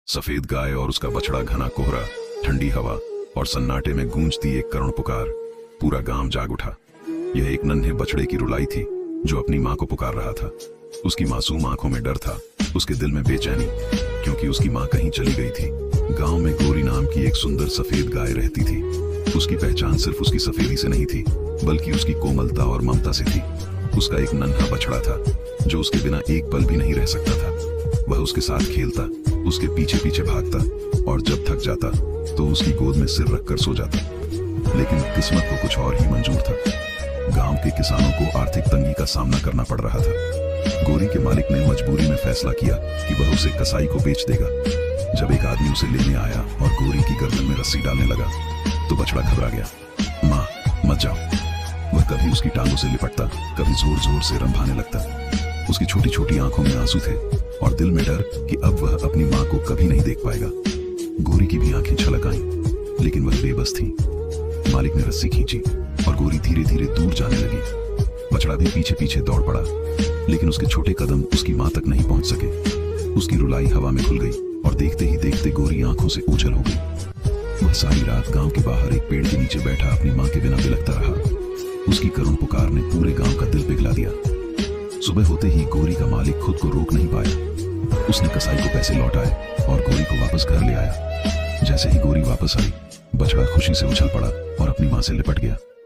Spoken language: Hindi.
सफेद गाय और उसका बछड़ा, घना कोहरा, ठंडी हवा और सन्नाटे में गूंजती एक करुण पुकार। पूरा गांव जाग उठा। यह एक नन्हे बछड़े की रुलाई थी जो अपनी मां को पुकार रहा था। उसकी मासूम आंखों में डर था, उसके दिल में बेचैनी, क्योंकि उसकी मां कहीं चली गई थी। गांव में गोरी नाम की एक सुंदर सफेद गाय रहती थी। उसकी पहचान सिर्फ उसकी सफेदी से नहीं थी, बल्कि उसकी कोमलता और ममता से थी। उसका एक नन्हा बछड़ा था जो उसके बिना एक पल भी नहीं रह सकता था। वह उसके साथ खेलता, उसके पीछे पीछे भागता और जब थक जाता तो उसकी गोद में सिर रखकर सो जाता। लेकिन किस्मत को कुछ और ही मंजूर था। गांव के किसानों को आर्थिक तंगी का सामना करना पड़ रहा था। गोरी के मालिक ने मजबूरी में फैसला किया कि वह उसे कसाई को बेच देगा। जब एक आदमी उसे लेने आया और गोरी की गर्दन में रस्सी डालने लगा तो बछड़ा घबरा गया। माँ, मत जाओ। वह कभी उसकी टांगों से लिपटता, कभी जोर जोर से रंभाने लगता। उसकी छोटी छोटी आंखों में आंसू थे और दिल में डर कि अब वह अपनी माँ को कभी नहीं देख पाएगा। गोरी की भी आंखें छलक आईं, लेकिन वह बेबस थी। मालिक ने रस्सी खींची और गोरी धीरे धीरे दूर जाने लगी। बछड़ा भी पीछे पीछे दौड़ पड़ा, लेकिन उसके छोटे कदम उसकी माँ तक नहीं पहुंच सके। उसकी रुलाई हवा में खुल गई और देखते ही देखते गोरी आंखों से ओझल हो गई। वह सारी रात गांव के बाहर एक पेड़ के नीचे बैठा अपनी माँ के बिना बिलखता रहा। उसकी करुण पुकार ने पूरे गांव का दिल पिघला दिया। सुबह होते ही गोरी का मालिक खुद को रोक नहीं पाया। उसने कसाई को पैसे लौटाए और गोरी को वापस घर ले आया। जैसे ही गोरी वापस आई, बछड़ा खुशी से उछल पड़ा और अपनी मां से लिपट गया।